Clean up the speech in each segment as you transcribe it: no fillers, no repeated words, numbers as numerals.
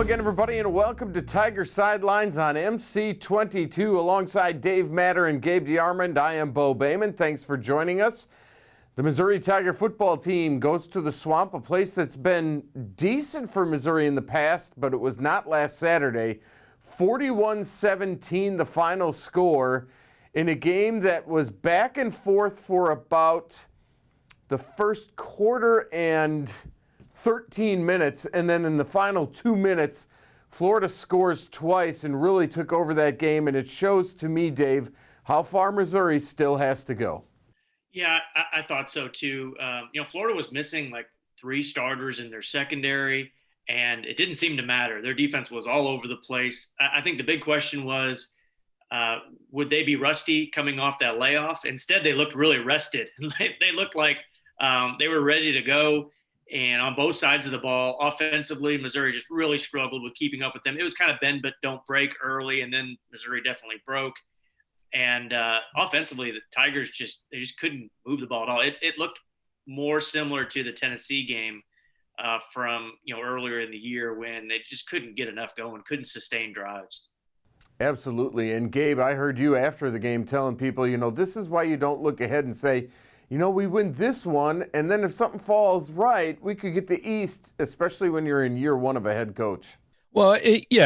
again, everybody, and welcome to Tiger Sidelines on MC22. Alongside Dave Matter and Gabe DeArmond, I am Bo Bayman. Thanks for joining us. The Missouri Tiger football team goes to the Swamp, a place that's been decent for Missouri in the past, but it was not last Saturday. 41-17 the final score in a game that was back and forth for about the first quarter and 13 minutes, and then in the final 2 minutes, Florida scores twice and really took over that game, and it shows to me, Dave, how far Missouri still has to go. Yeah, I thought so too. Florida was missing like 3 starters in their secondary, and it didn't seem to matter. Their defense was all over the place. I think the big question was, would they be rusty coming off that layoff? Instead, they looked really rested. They looked like they were ready to go. And on both sides of the ball, offensively, Missouri just really struggled with keeping up with them. It was kind of bend but don't break early, and then Missouri definitely broke. And offensively, the Tigers just couldn't move the ball at all. It looked more similar to the Tennessee game from earlier in the year when they just couldn't get enough going, couldn't sustain drives. Absolutely. And Gabe, I heard you after the game telling people, this is why you don't look ahead and say, we win this one, and then if something falls right, we could get the East, especially when you're in year one of a head coach. Well,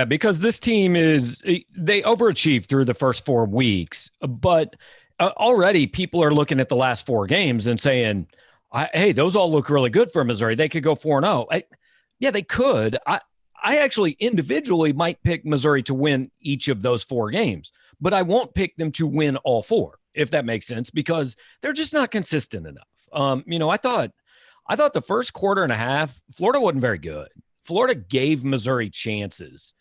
because this team they overachieved through the first 4 weeks, but already people are looking at the last 4 games and saying, hey, those all look really good for Missouri. They could go 4-0. Yeah, they could. I actually individually might pick Missouri to win each of those 4 games, but I won't pick them to win all 4. If that makes sense, because they're just not consistent enough. I thought the first quarter and a half, Florida wasn't very good. Florida gave Missouri chances,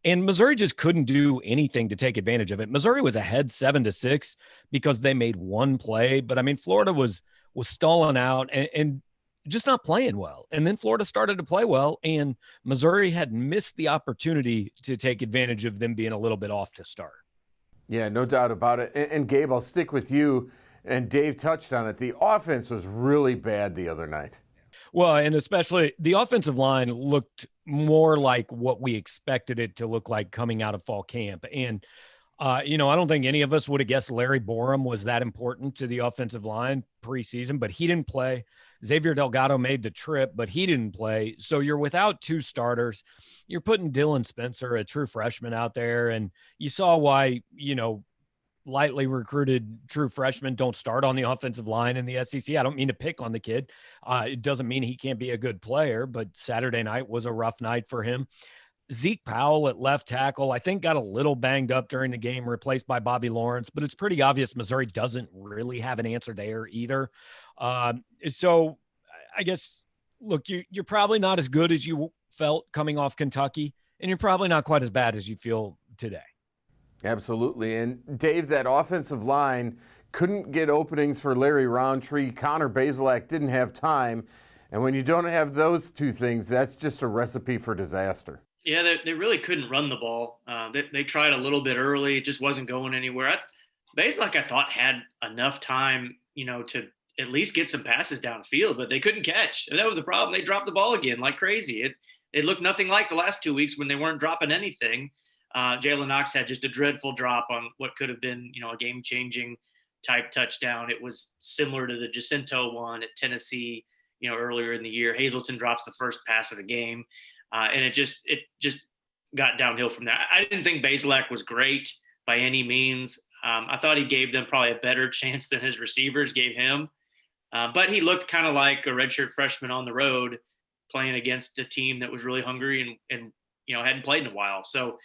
and Missouri just couldn't do anything to take advantage of it. Missouri was ahead 7-6 because they made one play, but Florida was stalling out and just not playing well. And then Florida started to play well, and Missouri had missed the opportunity to take advantage of them being a little bit off to start. Yeah, no doubt about it. And Gabe, I'll stick with you. And Dave touched on it. The offense was really bad the other night. Well, and especially the offensive line looked more like what we expected it to look like coming out of fall camp. And, I don't think any of us would have guessed Larry Borum was that important to the offensive line preseason, but he didn't play. Xavier Delgado made the trip, but he didn't play. So you're without 2 starters. You're putting Dylan Spencer, a true freshman, out there. And you saw why, lightly recruited true freshmen don't start on the offensive line in the SEC. I don't mean to pick on the kid. It doesn't mean he can't be a good player, but Saturday night was a rough night for him. Zeke Powell at left tackle, I think, got a little banged up during the game, replaced by Bobby Lawrence, but it's pretty obvious Missouri doesn't really have an answer there either. So I guess, look, you're probably not as good as you felt coming off Kentucky, and you're probably not quite as bad as you feel today. Absolutely. And Dave, that offensive line couldn't get openings for Larry Roundtree. Connor Bazelak didn't have time. And when you don't have those 2 things, that's just a recipe for disaster. Yeah, they really couldn't run the ball. They tried a little bit early. It just wasn't going anywhere. Bazelak, I thought, had enough time, to at least get some passes downfield, but they couldn't catch. And that was the problem. They dropped the ball again like crazy. It looked nothing like the last 2 weeks when they weren't dropping anything. Jalen Knox had just a dreadful drop on what could have been, a game-changing type touchdown. It was similar to the Jacinto one at Tennessee, earlier in the year. Hazleton drops the first pass of the game, and it just got downhill from there. I didn't think Bazelak was great by any means. I thought he gave them probably a better chance than his receivers gave him, but he looked kind of like a redshirt freshman on the road playing against a team that was really hungry and hadn't played in a while. So.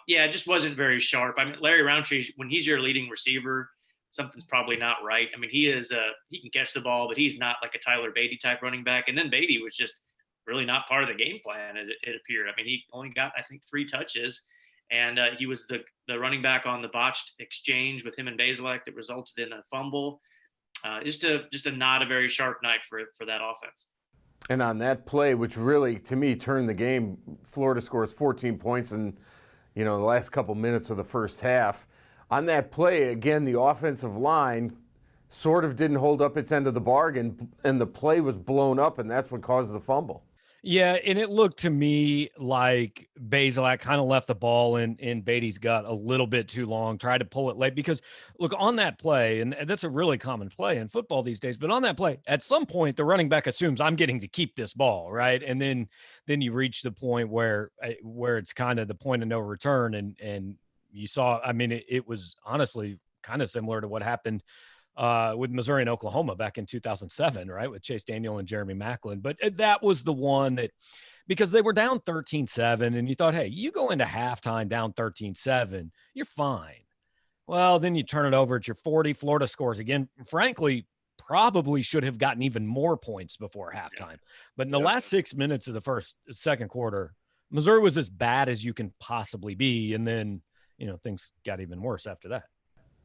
It just wasn't very sharp. Larry Roundtree, when he's your leading receiver, something's probably not right. He can catch the ball, but he's not like a Tyler Beatty type running back. And then Beatty was just really not part of the game plan, it appeared. He only got, I think, 3 touches, and he was the running back on the botched exchange with him and Bazelak that resulted in a fumble. Just a not a very sharp night for that offense. And on that play, which really, to me, turned the game, Florida scores 14 points in the last couple minutes of the first half. On that play, again, the offensive line sort of didn't hold up its end of the bargain, and the play was blown up, and that's what caused the fumble. Yeah, and it looked to me like Bazelak kind of left the ball in Beatty's gut a little bit too long, tried to pull it late because look on that play, and that's a really common play in football these days, but on that play, at some point the running back assumes I'm getting to keep this ball, right? And then you reach the point where it's kind of the point of no return and you saw, I mean, it was honestly kind of similar to what happened with Missouri and Oklahoma back in 2007, right? With Chase Daniel and Jeremy Maclin. But that was the one that, because they were down 13-7 and you thought, hey, you go into halftime down 13-7, you're fine. Well, then you turn it over at your 40, Florida scores again. Frankly, probably should have gotten even more points before halftime. But in the last 6 minutes of the second quarter, Missouri was as bad as you can possibly be. And then, things got even worse after that.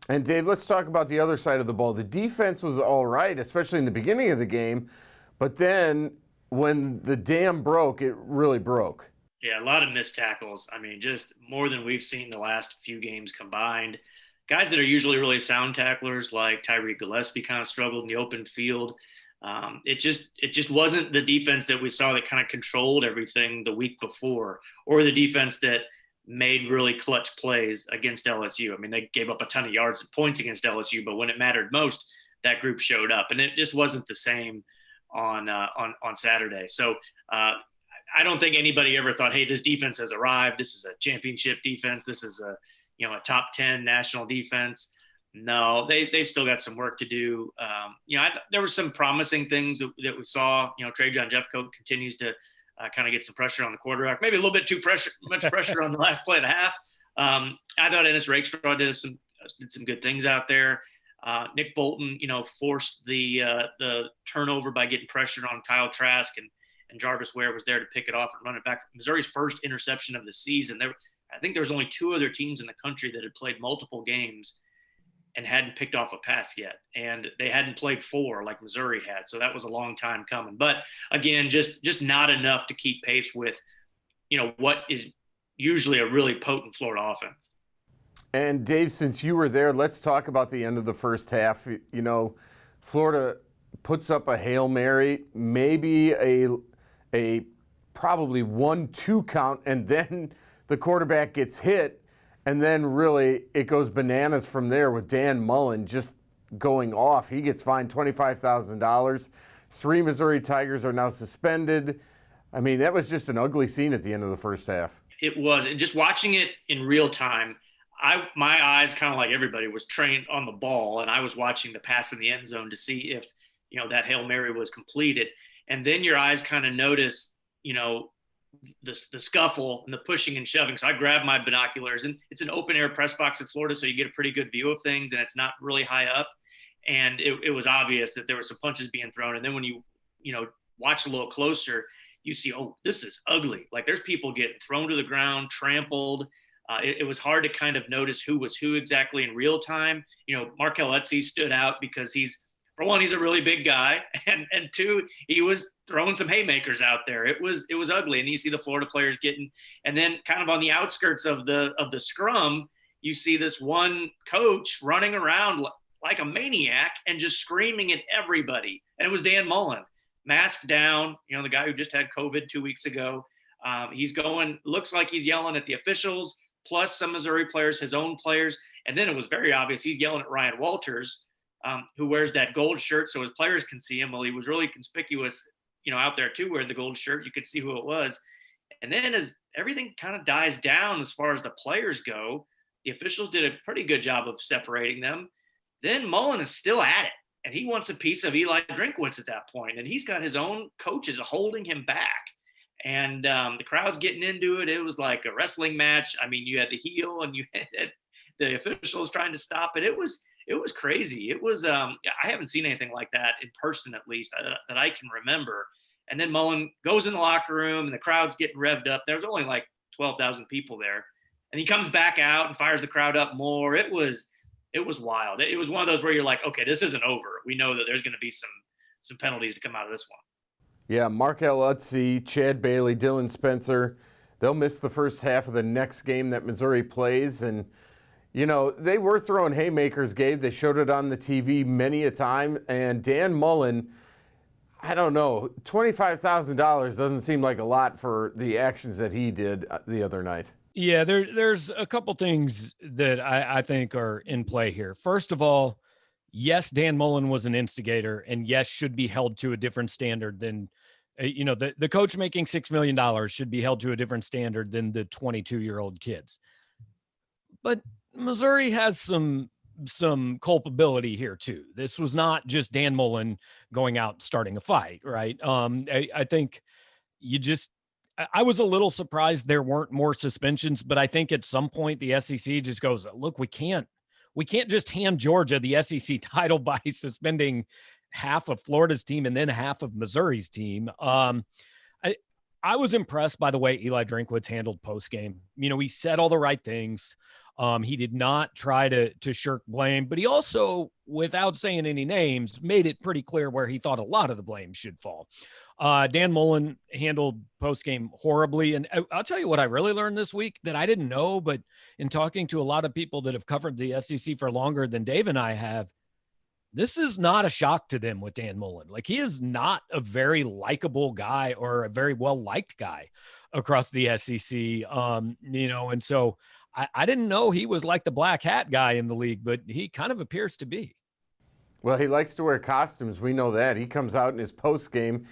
And Dave, let's talk about the other side of the ball. The defense was all right, especially in the beginning of the game, but then when the dam broke, it really broke. Yeah, a lot of missed tackles. I mean, just more than we've seen the last few games combined. Guys that are usually really sound tacklers like Tyreek Gillespie kind of struggled in the open field. It just wasn't the defense that we saw that kind of controlled everything the week before, or the defense that made really clutch plays against LSU. I mean, they gave up a ton of yards and points against LSU, but when it mattered most, that group showed up, and it just wasn't the same on Saturday. So I don't think anybody ever thought, hey, this defense has arrived. This is a championship defense. This is a top 10 national defense. No, they've still got some work to do. There were some promising things that we saw. Trajan Jeffcoat continues to kind of get some pressure on the quarterback, maybe a little bit much pressure on the last play of the half. I thought Ennis Rakestraw did some good things out there. Nick Bolton, forced the turnover by getting pressure on Kyle Trask, and Jarvis Ware was there to pick it off and run it back. Missouri's first interception of the season. I think there was only 2 other teams in the country that had played multiple games and hadn't picked off a pass yet. And they hadn't played 4 like Missouri had. So that was a long time coming. But again, just not enough to keep pace with, what is usually a really potent Florida offense. And Dave, since you were there, let's talk about the end of the first half. Florida puts up a Hail Mary, maybe a probably 1-2 count, and then the quarterback gets hit. And then really it goes bananas from there with Dan Mullen just going off. He gets fined $25,000. 3 Missouri Tigers are now suspended. I mean, that was just an ugly scene at the end of the first half. It was. And just watching it in real time, my eyes, kind of like everybody, was trained on the ball, and I was watching the pass in the end zone to see if, that Hail Mary was completed. And then your eyes kind of notice, the scuffle and the pushing and shoving. So I grabbed my binoculars, and it's an open air press box in Florida, so you get a pretty good view of things, and it's not really high up. And it was obvious that there were some punches being thrown. And then when you watch a little closer, you see, oh, this is ugly. Like, there's people getting thrown to the ground, trampled. It was hard to kind of notice who was who exactly in real time. Markel Etsy stood out because for one, he's a really big guy, and 2, he was throwing some haymakers out there. It was ugly, and you see the Florida players getting, and then kind of on the outskirts of the scrum, you see this one coach running around like a maniac and just screaming at everybody. And it was Dan Mullen, masked down, the guy who just had COVID 2 weeks ago. He's looks like he's yelling at the officials, plus some Missouri players, his own players. And then it was very obvious he's yelling at Ryan Walters, who wears that gold shirt so his players can see him. Well, he was really conspicuous, out there too, wearing the gold shirt. You could see who it was. And then as everything kind of dies down as far as the players go, the officials did a pretty good job of separating them. Then Mullen is still at it, and he wants a piece of Eli Drinkwitz at that point, and he's got his own coaches holding him back. And the crowd's getting into it. It was like a wrestling match. I mean, you had the heel, and you had the officials trying to stop it. It was crazy. It was I haven't seen anything like that in person, at least that I can remember. And then Mullen goes in the locker room, and the crowd's getting revved up. There's only like 12,000 people there, and he comes back out and fires the crowd up more. It was wild. It was one of those where you're like, okay, this isn't over. We know that there's going to be some penalties to come out of this one. Yeah, Markel Etsy, Chad Bailey, Dylan Spencer, they'll miss the first half of the next game that Missouri plays. And, they were throwing haymakers, Gabe. They showed it on the TV many a time. And Dan Mullen, I don't know. $25,000 doesn't seem like a lot for the actions that he did the other night. Yeah, there's a couple things that I think are in play here. First of all, yes, Dan Mullen was an instigator, and yes, should be held to a different standard than, the coach making $6 million should be held to a different standard than the 22-year-old kids. But Missouri has some culpability here too. This was not just Dan Mullen going out starting a fight, right? I think you just I was a little surprised there weren't more suspensions, but I think at some point the SEC just goes, look, we can't just hand Georgia the SEC title by suspending half of Florida's team and then half of Missouri's team. I was impressed by the way Eli Drinkwitz handled post game. He said all the right things. He did not try to shirk blame, but he also, without saying any names, made it pretty clear where he thought a lot of the blame should fall. Dan Mullen handled postgame horribly. And I'll tell you what I really learned this week that I didn't know, but in talking to a lot of people that have covered the SEC for longer than Dave and I have, this is not a shock to them with Dan Mullen. Like, he is not a very likable guy or a very well-liked guy across the SEC. And so I didn't know he was like the black hat guy in the league, but he kind of appears to be. Well, he likes to wear costumes. We know that. He comes out in his post game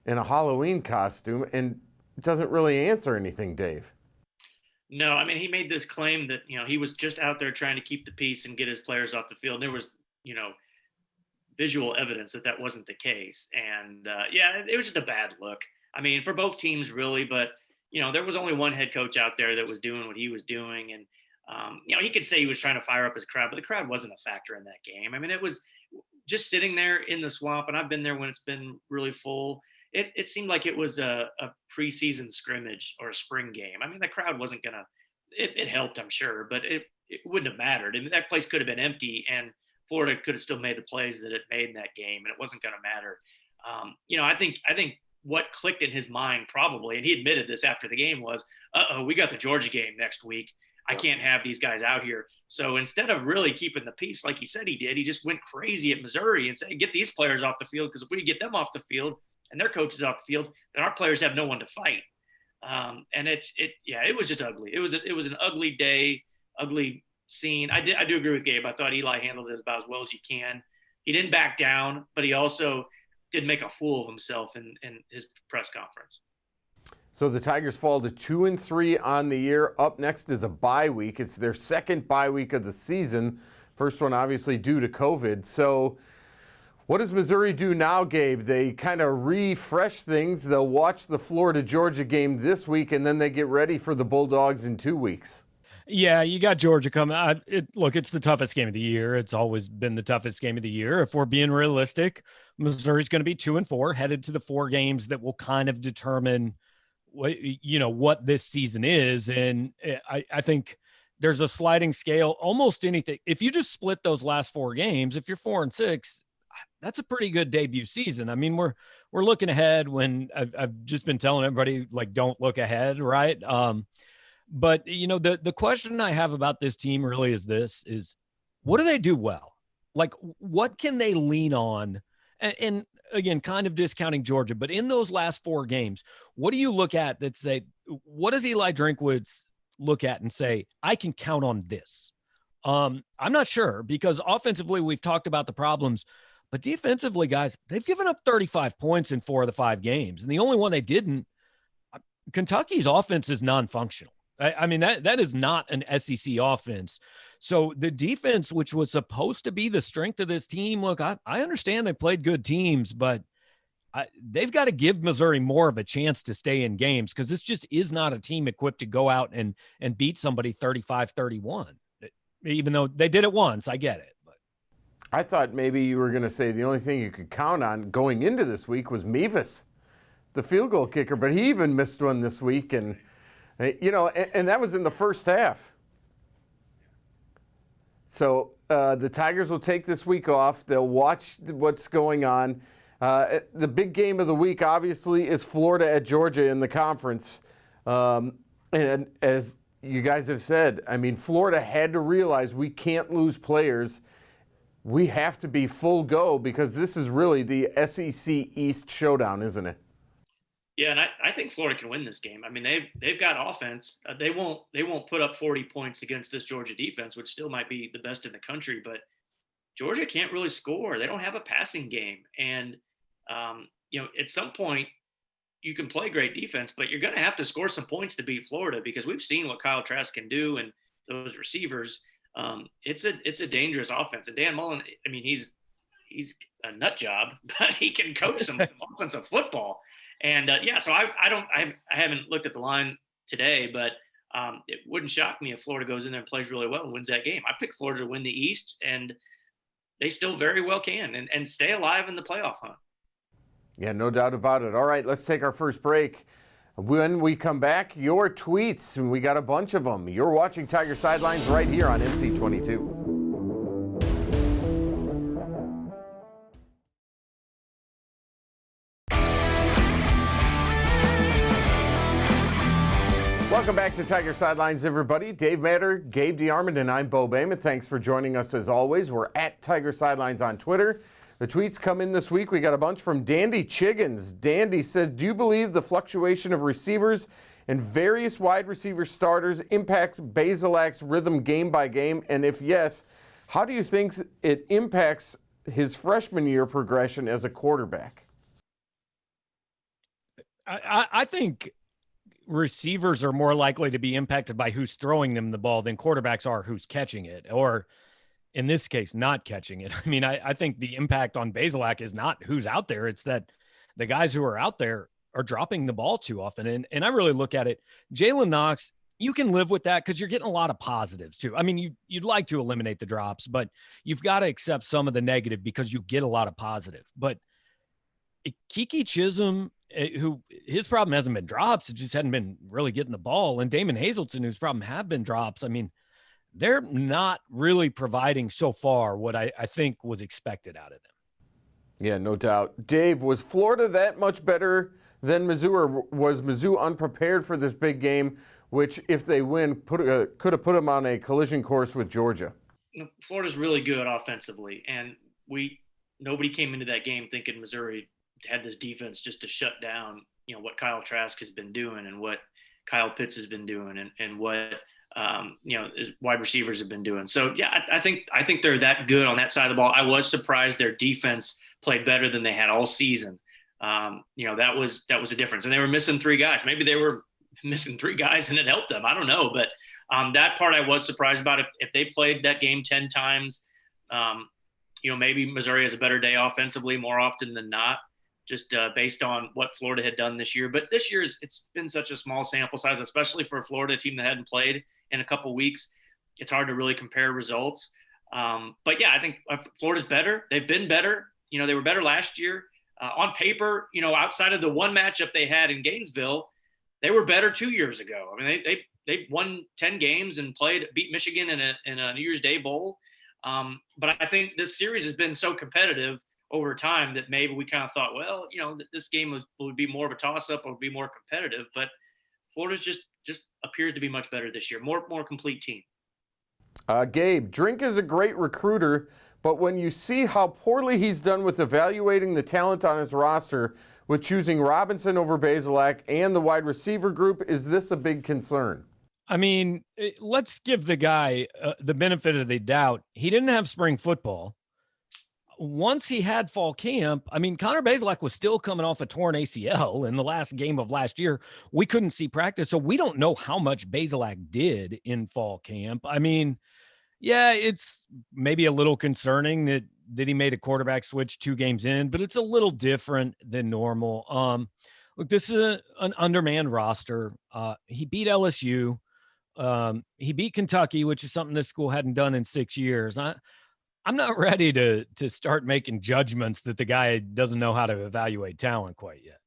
in a Halloween costume and doesn't really answer anything, Dave. No, I mean, he made this claim that, he was just out there trying to keep the peace and get his players off the field. There was, visual evidence that wasn't the case. And it was just a bad look. I mean, for both teams really, but there was only one head coach out there that was doing what he was doing. And, he could say he was trying to fire up his crowd, but the crowd wasn't a factor in that game. I mean, it was just sitting there in the swamp, and I've been there when it's been really full. It seemed like it was a preseason scrimmage or a spring game. I mean, the crowd wasn't going to – it helped, I'm sure, but it wouldn't have mattered. I mean, that place could have been empty, and Florida could have still made the plays that it made in that game, and it wasn't going to matter. I think what clicked in his mind probably, and he admitted this after the game, was, we got the Georgia game next week. I can't have these guys out here. So instead of really keeping the peace like he said he did, he just went crazy at Missouri and said, get these players off the field, because if we get them off the field and their coaches off the field, then our players have no one to fight. And it was just ugly. It was an ugly day, ugly scene. I do agree with Gabe. I thought Eli handled it about as well as you can. He didn't back down, but he also did make a fool of himself in his press conference. So the Tigers fall to 2-3 on the year. Up next is a bye week. It's their second bye week of the season. First one obviously due to COVID. So what does Missouri do now, Gabe? They kind of refresh things. They'll watch the Florida-Georgia game this week, and then they get ready for the Bulldogs in 2 weeks. Yeah, you got Georgia coming. Look, it's the toughest game of the year. It's always been the toughest game of the year. If we're being realistic, Missouri's going to be 2-4, headed to the 4 games that will kind of determine what this season is. And I think there's a sliding scale, almost anything. If you just split those last 4 games, if you're 4-6, that's a pretty good debut season. I mean, we're looking ahead when I've just been telling everybody, like, don't look ahead. Right. But the question I have about this team really is what do they do well? Like, what can they lean on? And again, kind of discounting Georgia, but in those last 4 games, what do you look at that say, what does Eli Drinkwitz look at and say, I can count on this? I'm not sure, because offensively we've talked about the problems, but defensively, guys, they've given up 35 points in 4 of the 5 games. And the only one they didn't, Kentucky's offense is non-functional. I mean, that is not an SEC offense. So the defense, which was supposed to be the strength of this team, look, I understand they played good teams, but they've got to give Missouri more of a chance to stay in games, because this just is not a team equipped to go out and beat somebody 35-31, even though they did it once. I get it. But I thought maybe you were going to say the only thing you could count on going into this week was Mevis, the field goal kicker, but he even missed one this week. And that was in the first half. So the Tigers will take this week off. They'll watch what's going on. The big game of the week, obviously, is Florida at Georgia in the conference. And as you guys have said, I mean, Florida had to realize we can't lose players we have to be full go because this is really the SEC East showdown, isn't it? Yeah, and I think Florida can win this game. I mean, they've got offense. They won't put up 40 points against this Georgia defense, which still might be the best in the country. But Georgia can't really score. They don't have a passing game, and at some point you can play great defense, but you're going to have to score some points to beat Florida because we've seen what Kyle Trask can do and those receivers. It's a dangerous offense. And Dan Mullen, I mean, he's a nut job, but he can coach some offensive football. And so I haven't looked at the line today, but it wouldn't shock me if Florida goes in there and plays really well and wins that game. I picked Florida to win the East, and they still very well can and stay alive in the playoff hunt. Yeah, no doubt about it. All right, let's take our first break. When we come back, your tweets, and we got a bunch of them. You're watching Tiger Sidelines right here on MC22. Welcome back to Tiger Sidelines, everybody. Dave Matter, Gabe DeArmond, and I'm Bo Bamon. Thanks for joining us as always. We're at Tiger Sidelines on Twitter. The tweets come in this week. We got a bunch from Dandy Chiggins. Dandy says, do you believe the fluctuation of receivers and various wide receiver starters impacts Bazelak's rhythm game by game? And if yes, how do you think it impacts his freshman year progression as a quarterback? I think receivers are more likely to be impacted by who's throwing them the ball than quarterbacks are who's catching it, or in this case, not catching it. I mean, I think the impact on Bazelak is not who's out there. It's that the guys who are out there are dropping the ball too often. And I really look at it, Jalen Knox, you can live with that because you're getting a lot of positives too. I mean, you'd like to eliminate the drops, but you've got to accept some of the negative because you get a lot of positive. But Kiki Chisholm, who his problem hasn't been drops, it just hadn't been really getting the ball. And Damon Hazelton, whose problem have been drops. I mean, they're not really providing so far what I think was expected out of them. Yeah, no doubt. Dave, was Florida that much better than Mizzou, or was Mizzou unprepared for this big game, which, if they win, could have put them on a collision course with Georgia? Florida's really good offensively, and nobody came into that game thinking Missouri had this defense just to shut down, what Kyle Trask has been doing and what Kyle Pitts has been doing and what wide receivers have been doing. So yeah, I think they're that good on that side of the ball. I was surprised their defense played better than they had all season. That was a difference, and they were missing three guys. Maybe they were missing three guys and it helped them. I don't know, but that part I was surprised about. If they played that game 10 times, maybe Missouri has a better day offensively more often than not, just based on what Florida had done this year. But this year, it's been such a small sample size, especially for a Florida team that hadn't played in a couple of weeks. It's hard to really compare results. But yeah, I think Florida's better. They've been better. They were better last year. On paper, outside of the one matchup they had in Gainesville, they were better 2 years ago. I mean, they won 10 games and beat Michigan in a New Year's Day bowl. But I think this series has been so competitive over time that maybe we kind of thought, well, this game would be more of a toss-up or would be more competitive. But Florida's just appears to be much better this year, more complete team. Gabe, Drink is a great recruiter, but when you see how poorly he's done with evaluating the talent on his roster, with choosing Robinson over Bazelak and the wide receiver group, is this a big concern? I mean, let's give the guy the benefit of the doubt. He didn't have spring football. Once he had fall camp, I mean, Connor Bazelak was still coming off a torn ACL in the last game of last year. We couldn't see practice, so we don't know how much Bazelak did in fall camp. I mean, yeah, it's maybe a little concerning that he made a quarterback switch 2 games in, but it's a little different than normal. Look, this is an undermanned roster. He beat LSU. He beat Kentucky, which is something this school hadn't done in 6 years. I'm not ready to start making judgments that the guy doesn't know how to evaluate talent quite yet.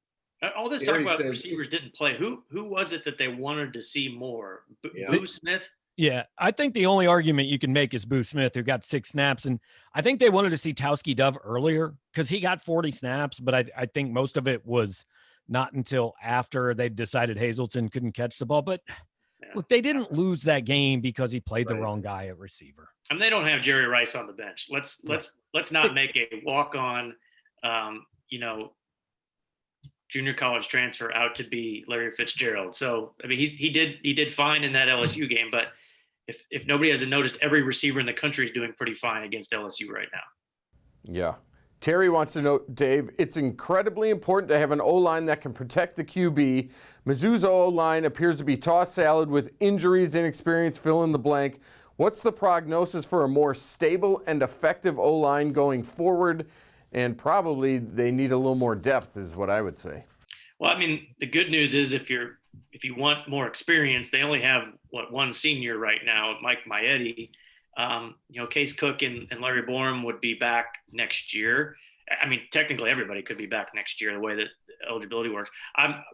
All this talk about receivers didn't play. Who was it that they wanted to see more? Boo Smith? Yeah, I think the only argument you can make is Boo Smith, who got 6 snaps. And I think they wanted to see Towski Dove earlier because he got 40 snaps, but I think most of it was not until after they decided Hazelton couldn't catch the ball. But Look, they didn't lose that game because he played the wrong guy at receiver. And they don't have Jerry Rice on the bench. Let's not make a walk-on, junior college transfer out to be Larry Fitzgerald. So I mean, he did fine in that LSU game, but if nobody hasn't noticed, every receiver in the country is doing pretty fine against LSU right now. Yeah. Terry wants to know, Dave, it's incredibly important to have an O-line that can protect the QB. Mizzou's O-line appears to be tossed salad with injuries, inexperience, fill in the blank. What's the prognosis for a more stable and effective O-line going forward? And probably they need a little more depth is what I would say. Well, I mean, the good news is if you want more experience, they only have one senior right now, Mike Maietti. Case Cook and Larry Borum would be back next year. I mean, technically everybody could be back next year, the way that eligibility works.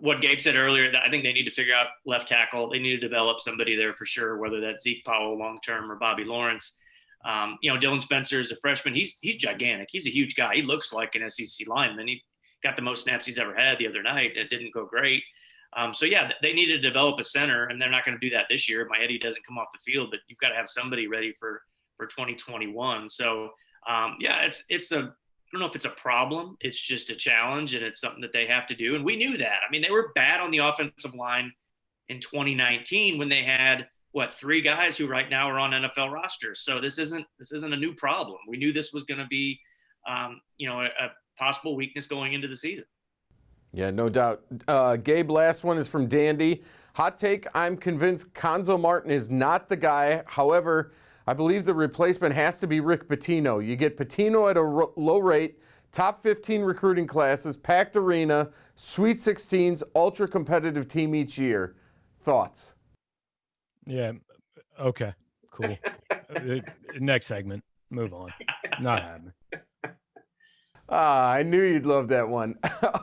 What Gabe said earlier, that I think they need to figure out left tackle. They need to develop somebody there for sure, whether that's Zeke Powell long-term or Bobby Lawrence. Dylan Spencer is a freshman. He's gigantic. He's a huge guy. He looks like an SEC lineman. He got the most snaps he's ever had the other night. It didn't go great. They need to develop a center, and they're not going to do that this year. Maietti doesn't come off the field, but you've got to have somebody ready for 2021. So, it's I don't know if it's a problem. It's just a challenge, and it's something that they have to do. And we knew that. I mean, they were bad on the offensive line in 2019 when they had, three guys who right now are on NFL rosters. So this isn't a new problem. We knew this was going to be, a possible weakness going into the season. Yeah, no doubt. Gabe, last one is from Dandy. Hot take, I'm convinced Conzo Martin is not the guy. However, I believe the replacement has to be Rick Pitino. You get Pitino at a low rate, top 15 recruiting classes, packed arena, Sweet 16s, ultra competitive team each year. Thoughts? Yeah. Okay. Cool. Next segment. Move on. Not happening. I knew you'd love that one.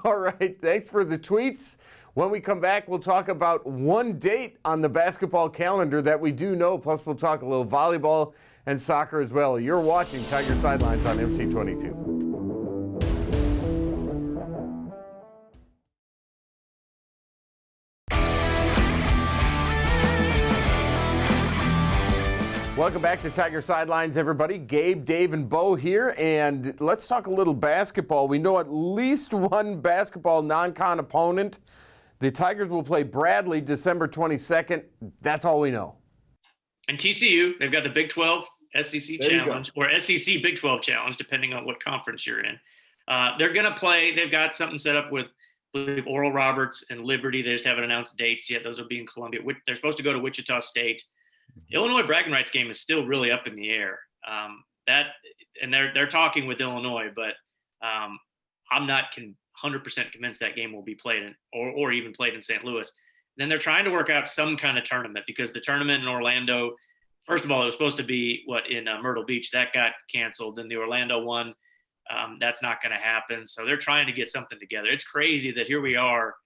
All right. Thanks for the tweets. When we come back, we'll talk about one date on the basketball calendar that we do know. Plus, we'll talk a little volleyball and soccer as well. You're watching Tiger Sidelines on MC22. Welcome back to Tiger Sidelines, everybody. Gabe, Dave, and Bo here, and let's talk a little basketball. We know at least one basketball non-con opponent. The Tigers will play Bradley December 22nd. That's all we know. And TCU, they've got the Big 12 SEC Challenge, or SEC Big 12 Challenge, depending on what conference you're in. They're going to play. They've got something set up with Oral Roberts and Liberty. They just haven't announced dates yet. Those will be in Columbia. They're supposed to go to Wichita State. Illinois bragging rights game is still really up in the air. They're talking with Illinois, but I'm not 100% convinced that game will be played or even played in St. Louis. Then they're trying to work out some kind of tournament, because the tournament in Orlando, first of all, it was supposed to be in Myrtle Beach. That got canceled. Then the Orlando one, that's not going to happen. So they're trying to get something together. It's crazy that here we are,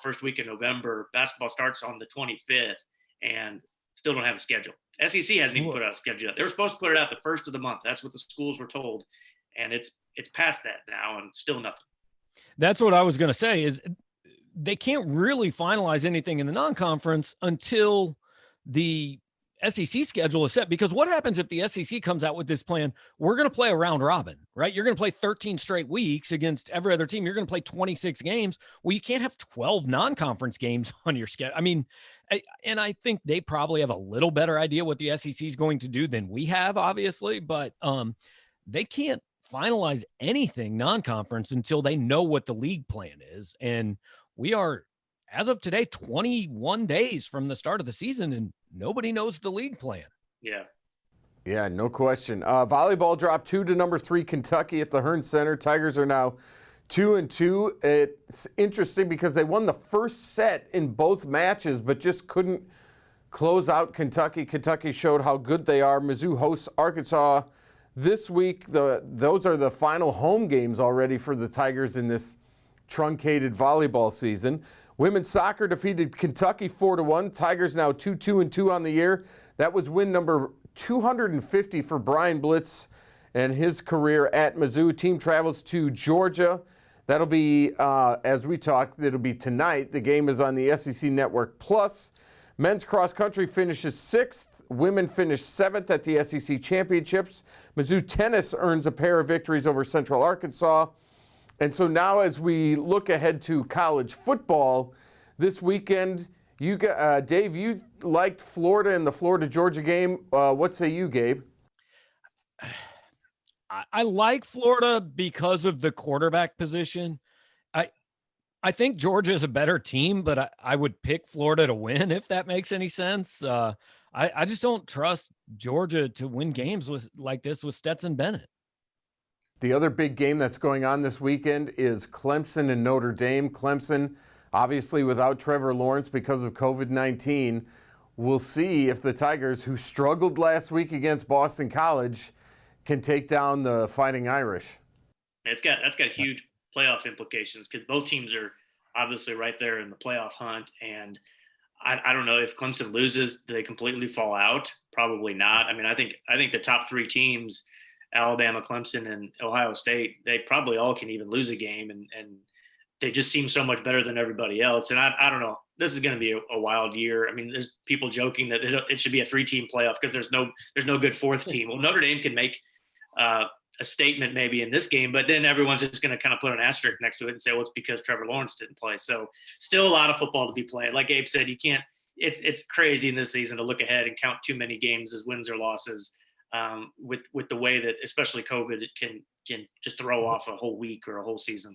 first week in November, basketball starts on the 25th, and still don't have a schedule. SEC hasn't even put out a schedule yet. They were supposed to put it out the first of the month. That's what the schools were told. And it's past that now, and still nothing. That's what I was going to say, is they can't really finalize anything in the non-conference until the SEC schedule is set. Because what happens if the SEC comes out with this plan? We're going to play a round robin, right? You're going to play 13 straight weeks against every other team. You're going to play 26 games. Well, you can't have 12 non-conference games on your schedule. I mean, and I think they probably have a little better idea what the SEC is going to do than we have, obviously, but they can't finalize anything non-conference until they know what the league plan is. And we are, as of today, 21 days from the start of the season, and nobody knows the league plan. Yeah. Yeah, no question. Volleyball dropped 2 to number 3 Kentucky at the Hearn Center. Tigers are now 2-2. It's interesting because they won the first set in both matches, but just couldn't close out Kentucky. Kentucky showed how good they are. Mizzou hosts Arkansas this week. Those are the final home games already for the Tigers in this truncated volleyball season. Women's soccer defeated Kentucky 4-1. Tigers now 2-2 on the year. That was win number 250 for Brian Blitz and his career at Mizzou. Team travels to Georgia. That'll be, as we talked, it'll be tonight. The game is on the SEC Network Plus. Men's cross country finishes 6th. Women finished 7th at the SEC Championships. Mizzou tennis earns a pair of victories over Central Arkansas. And so now as we look ahead to college football this weekend, Dave, you liked Florida in the Florida-Georgia game. What say you, Gabe? I like Florida because of the quarterback position. I think Georgia is a better team, but I would pick Florida to win, if that makes any sense. I just don't trust Georgia to win games like this with Stetson Bennett. The other big game that's going on this weekend is Clemson and Notre Dame. Clemson, obviously without Trevor Lawrence because of COVID-19. We'll see if the Tigers, who struggled last week against Boston College, can take down the Fighting Irish. That's got huge playoff implications because both teams are obviously right there in the playoff hunt. And I don't know if Clemson loses, do they completely fall out? Probably not. I mean, I think the top 3 teams, Alabama, Clemson, and Ohio State, they probably all can even lose a game, and they just seem so much better than everybody else. And I don't know. This is going to be a wild year. I mean, there's people joking that it should be a 3-team playoff because there's no good 4th team. Well, Notre Dame can make a statement maybe in this game, but then everyone's just going to kind of put an asterisk next to it and say, well, it's because Trevor Lawrence didn't play. So still a lot of football to be played. Like Abe said, you can't, it's crazy in this season to look ahead and count too many games as wins or losses with the way that especially COVID can just throw off a whole week or a whole season.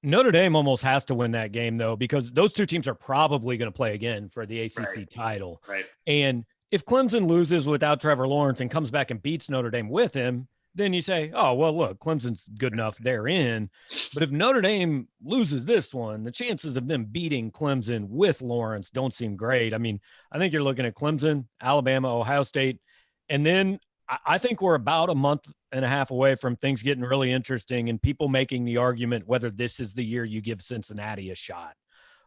Notre Dame almost has to win that game though, because those 2 teams are probably going to play again for the ACC title. Right. And if Clemson loses without Trevor Lawrence and comes back and beats Notre Dame with him, then you say, oh, well, look, Clemson's good enough. They're in. But if Notre Dame loses this one, the chances of them beating Clemson with Lawrence don't seem great. I mean, I think you're looking at Clemson, Alabama, Ohio State. And then I think we're about a month and a half away from things getting really interesting and people making the argument whether this is the year you give Cincinnati a shot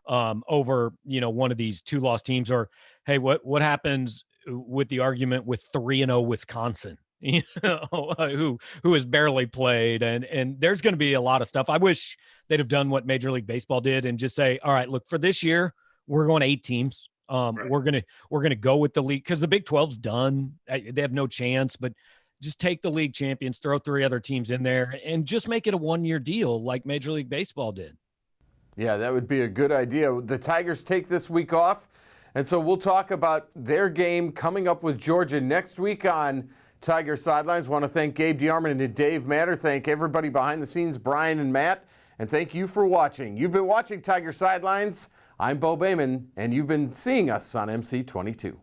over, one of these 2-loss teams, or, hey, what happens with the argument with 3-0 Wisconsin? Who has barely played, and there's going to be a lot of stuff. I wish they'd have done what Major League Baseball did and just say, all right, look, for this year we're going 8 teams. Right. We're gonna go with the league because the Big 12's done. They have no chance, but just take the league champions, throw 3 other teams in there, and just make it a 1-year deal like Major League Baseball did. Yeah, that would be a good idea. The Tigers take this week off, and so we'll talk about their game coming up with Georgia next week on Tiger Sidelines. Want to thank Gabe DeArmond and Dave Matter. Thank everybody behind the scenes, Brian and Matt. And thank you for watching. You've been watching Tiger Sidelines. I'm Bo Bayman, and you've been seeing us on MC22.